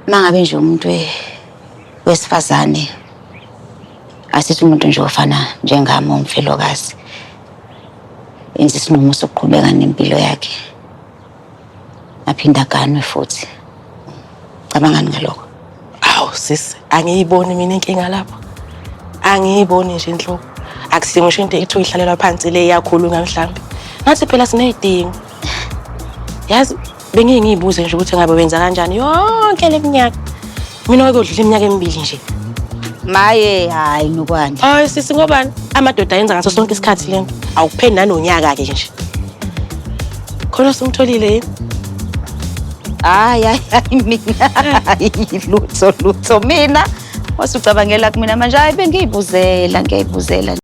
Mangabe nje umuntu wesifazane asithi umuntu nje ofana njengami umfelokazi enza isinqumo sokuqhubeka nempilo yakhe aphinda kanwe futhi cabangani ngalokho. Awu sisi, angiyiboni mina inkinga lapho. Angiyiboni nje inhloko. Akusingisho into ethu ihlalelwa phansi le yakhulunywa mhlambi. Nathi phela sinezidingo. Yazi bengingiyibuze nje ukuthi ngabe wenza kanjani yonke leminyaka. Mina wakodlula iminyaka emibili nje. Maye hayi nokwani. Hayi sisi ngobani? Amadoda ayenza ngaso sonke isikhathi lento. Awukupheni nanonyaka ke nje. Khona simtholile yini? Hayi mina lutho mina wasucabangela kumina manje hayi bengiyibuzela ngiyibuzela